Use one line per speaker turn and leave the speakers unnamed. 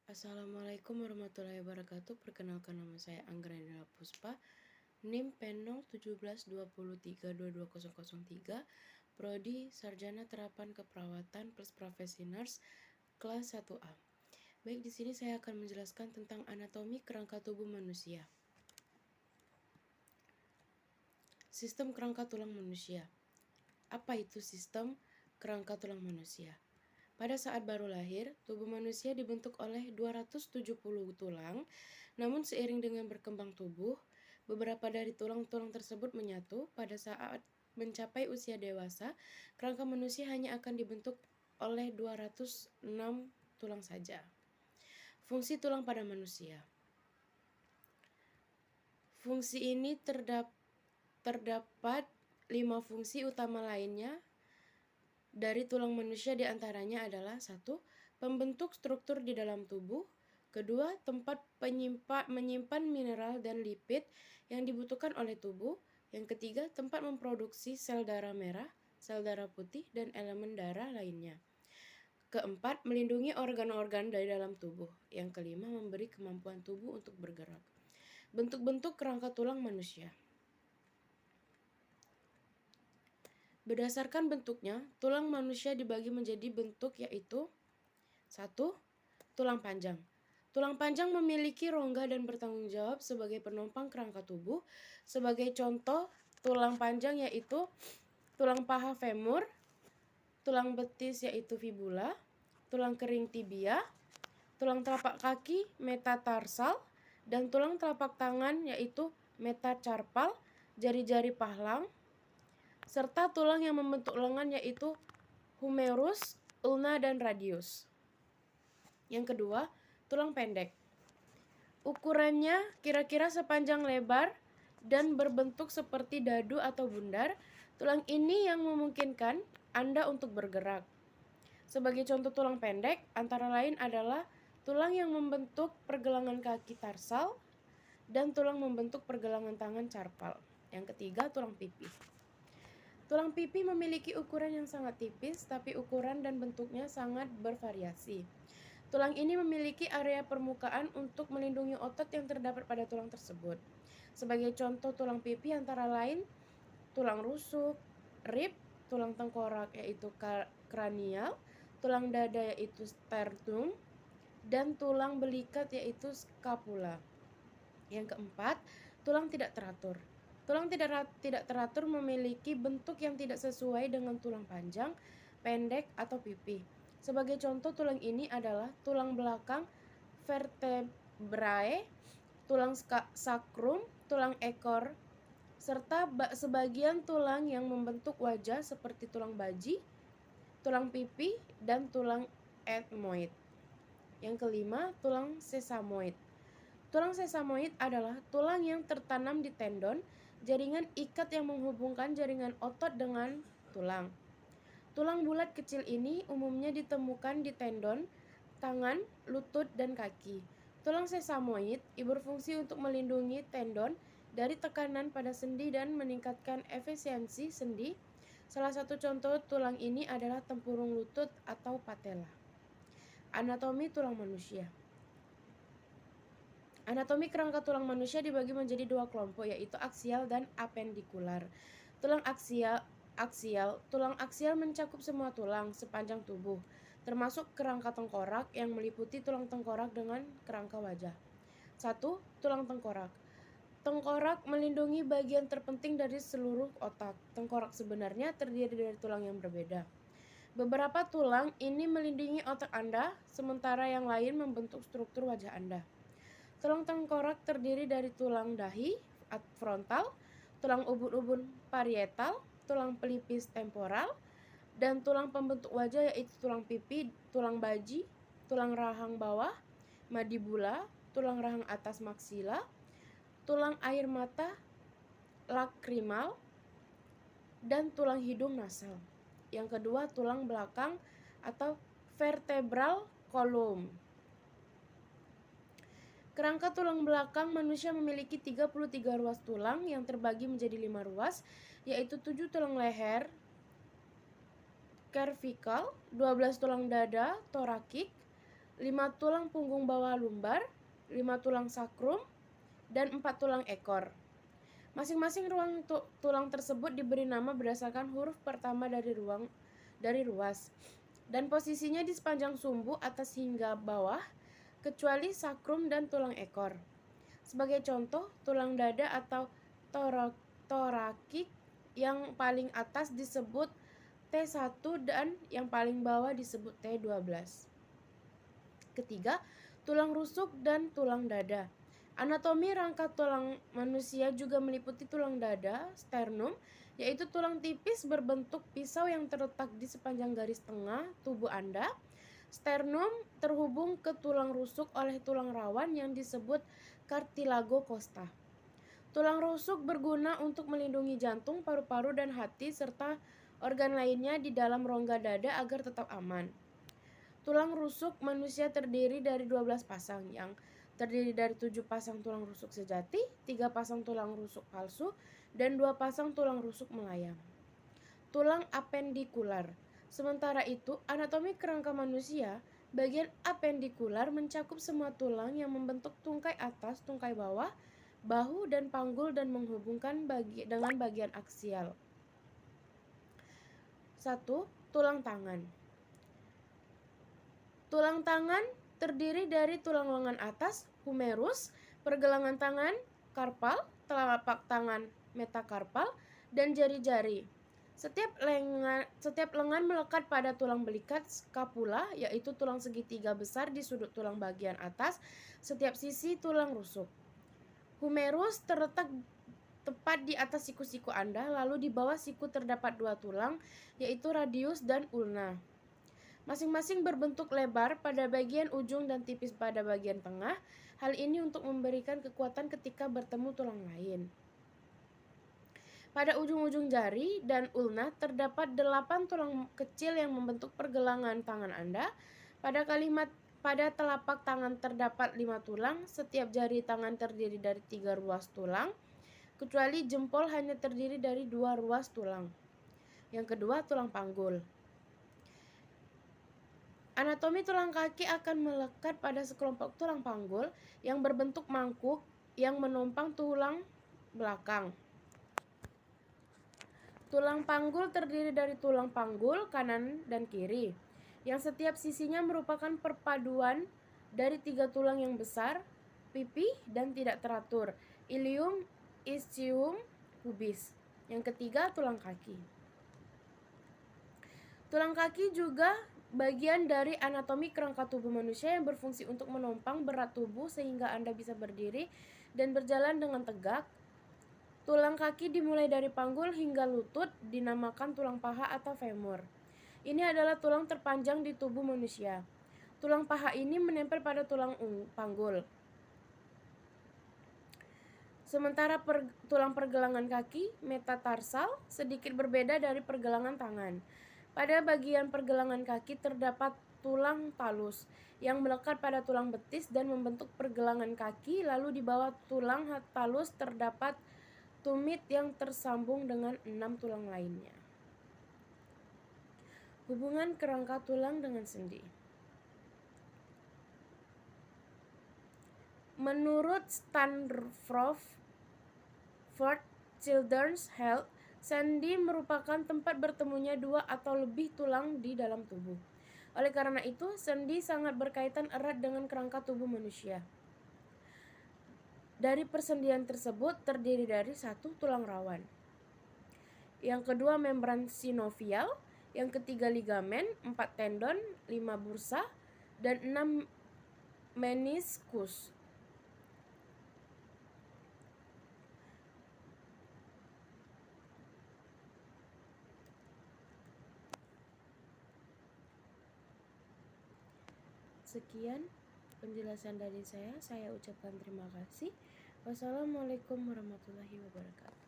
Assalamualaikum warahmatullahi wabarakatuh. Perkenalkan, nama saya Anggreni Puspa, NIM PEN 0172203220003, Prodi Sarjana Terapan Keperawatan plus Profesi Nurse kelas 1A. Baik, di sini saya akan menjelaskan tentang anatomi kerangka tubuh manusia. Sistem kerangka tulang manusia. Apa itu sistem kerangka tulang manusia? Pada saat baru lahir, tubuh manusia dibentuk oleh 270 tulang, namun seiring dengan berkembang tubuh, beberapa dari tulang-tulang tersebut menyatu. Pada saat mencapai usia dewasa, kerangka manusia hanya akan dibentuk oleh 206 tulang saja. Fungsi tulang pada manusia. Fungsi ini terdapat 5 fungsi utama lainnya dari tulang manusia, diantaranya adalah 1. Pembentuk struktur di dalam tubuh. 2. Tempat menyimpan mineral dan lipid yang dibutuhkan oleh tubuh. Yang 3. Tempat memproduksi sel darah merah, sel darah putih, dan elemen darah lainnya. 4. Melindungi organ-organ dari dalam tubuh. Yang 5. Memberi kemampuan tubuh untuk bergerak. Bentuk-bentuk kerangka tulang manusia. Berdasarkan bentuknya, tulang manusia dibagi menjadi bentuk, yaitu 1. Tulang panjang. Tulang panjang memiliki rongga dan bertanggung jawab sebagai penopang kerangka tubuh. Sebagai contoh, tulang panjang yaitu tulang paha femur, tulang betis yaitu fibula, tulang kering tibia, tulang telapak kaki metatarsal, dan tulang telapak tangan yaitu metacarpal, jari-jari pahlang, serta tulang yang membentuk lengan yaitu humerus, ulna, dan radius. Yang kedua, tulang pendek. Ukurannya kira-kira sepanjang lebar dan berbentuk seperti dadu atau bundar. Tulang ini yang memungkinkan Anda untuk bergerak. Sebagai contoh tulang pendek, antara lain adalah tulang yang membentuk pergelangan kaki tarsal dan tulang membentuk pergelangan tangan carpal. Yang ketiga, tulang pipi. Tulang pipi memiliki ukuran yang sangat tipis, tapi ukuran dan bentuknya sangat bervariasi. Tulang ini memiliki area permukaan untuk melindungi otot yang terdapat pada tulang tersebut. Sebagai contoh tulang pipi antara lain tulang rusuk, rib, tulang tengkorak yaitu kranial, tulang dada yaitu sternum, dan tulang belikat yaitu scapula. Yang keempat, tulang tidak teratur. Tulang tidak teratur memiliki bentuk yang tidak sesuai dengan tulang panjang, pendek, atau pipi. Sebagai contoh tulang ini adalah tulang belakang vertebrae, tulang sacrum, tulang ekor, serta sebagian tulang yang membentuk wajah seperti tulang baji, tulang pipi, dan tulang ethmoid. Yang kelima, tulang sesamoid. Tulang sesamoid adalah tulang yang tertanam di tendon, jaringan ikat yang menghubungkan jaringan otot dengan tulang. Tulang bulat kecil ini umumnya ditemukan di tendon, tangan, lutut, dan kaki. Tulang sesamoid berfungsi untuk melindungi tendon dari tekanan pada sendi dan meningkatkan efisiensi sendi. Salah satu contoh tulang ini adalah tempurung lutut atau patella. Anatomi tulang manusia. Anatomi kerangka tulang manusia dibagi menjadi 2 kelompok, yaitu aksial dan apendikular. Tulang aksial mencakup semua tulang sepanjang tubuh, termasuk kerangka tengkorak yang meliputi tulang tengkorak dengan kerangka wajah. 1. Tulang tengkorak. Tengkorak melindungi bagian terpenting dari seluruh otak. Tengkorak sebenarnya terdiri dari tulang yang berbeda. Beberapa tulang ini melindungi otak Anda, sementara yang lain membentuk struktur wajah Anda. Tulang tengkorak terdiri dari tulang dahi frontal, tulang ubun-ubun parietal, tulang pelipis temporal, dan tulang pembentuk wajah yaitu tulang pipi, tulang baji, tulang rahang bawah, mandibula, tulang rahang atas maksila, tulang air mata, lakrimal, dan tulang hidung nasal. Yang kedua, tulang belakang atau vertebral column. Kerangka tulang belakang manusia memiliki 33 ruas tulang yang terbagi menjadi 5 ruas, yaitu 7 tulang leher cervical, 12 tulang dada thoracic, 5 tulang punggung bawah lumbar, 5 tulang sakrum, dan 4 tulang ekor. Masing-masing ruang tulang tersebut diberi nama berdasarkan huruf pertama dari ruas, dan posisinya di sepanjang sumbu atas hingga bawah, kecuali sakrum dan tulang ekor. Sebagai contoh, tulang dada atau thoracic yang paling atas disebut T1 dan yang paling bawah disebut T12. Ketiga, tulang rusuk dan tulang dada. Anatomi rangka tulang manusia juga meliputi tulang dada, sternum, yaitu tulang tipis berbentuk pisau yang terletak di sepanjang garis tengah tubuh Anda. Sternum terhubung ke tulang rusuk oleh tulang rawan yang disebut cartilago costa. Tulang rusuk berguna untuk melindungi jantung, paru-paru, dan hati, serta organ lainnya di dalam rongga dada agar tetap aman. Tulang rusuk manusia terdiri dari 12 pasang, yang terdiri dari 7 pasang tulang rusuk sejati, 3 pasang tulang rusuk palsu, dan 2 pasang tulang rusuk melayang. Tulang apendikular. Sementara itu, anatomi kerangka manusia, bagian apendikular mencakup semua tulang yang membentuk tungkai atas, tungkai bawah, bahu, dan panggul dan menghubungkan dengan bagian aksial. 1. Tulang tangan. Tulang tangan terdiri dari tulang lengan atas, humerus, pergelangan tangan, karpal, telapak tangan, metakarpal, dan jari-jari. Setiap lengan melekat pada tulang belikat, scapula, yaitu tulang segitiga besar di sudut tulang bagian atas, setiap sisi tulang rusuk. Humerus terletak tepat di atas siku-siku Anda, lalu di bawah siku terdapat 2 tulang, yaitu radius dan ulna. Masing-masing berbentuk lebar pada bagian ujung dan tipis pada bagian tengah. Hal ini untuk memberikan kekuatan ketika bertemu tulang lain. Pada ujung-ujung jari dan ulna terdapat 8 tulang kecil yang membentuk pergelangan tangan Anda. Pada telapak tangan terdapat 5 tulang. Setiap jari tangan terdiri dari 3 ruas tulang, kecuali jempol hanya terdiri dari 2 ruas tulang. Yang kedua, tulang panggul. Anatomi tulang kaki akan melekat pada sekelompok tulang panggul yang berbentuk mangkuk yang menopang tulang belakang. Tulang panggul terdiri dari tulang panggul kanan dan kiri, yang setiap sisinya merupakan perpaduan dari 3 tulang yang besar, pipih, dan tidak teratur, ilium, ischium, pubis. Yang ketiga, tulang kaki. Tulang kaki juga bagian dari anatomi kerangka tubuh manusia yang berfungsi untuk menopang berat tubuh sehingga Anda bisa berdiri dan berjalan dengan tegak. Tulang kaki dimulai dari panggul hingga lutut dinamakan tulang paha atau femur. Ini adalah tulang terpanjang di tubuh manusia. Tulang paha ini menempel pada tulang panggul. Sementara tulang pergelangan kaki, metatarsal, sedikit berbeda dari pergelangan tangan. Pada bagian pergelangan kaki terdapat tulang talus yang melekat pada tulang betis dan membentuk pergelangan kaki, lalu di bawah tulang talus terdapat tumit yang tersambung dengan 6 tulang lainnya. Hubungan kerangka tulang dengan sendi. Menurut Stanford Children's Health, sendi merupakan tempat bertemunya 2 atau lebih tulang di dalam tubuh. Oleh karena itu, sendi sangat berkaitan erat dengan kerangka tubuh manusia. Dari persendian tersebut terdiri dari 1 tulang rawan, yang kedua membran sinovial, yang ketiga ligamen, 4 tendon, 5 bursa, dan 6 meniskus. Sekian penjelasan dari saya ucapkan terima kasih. Wassalamualaikum warahmatullahi wabarakatuh.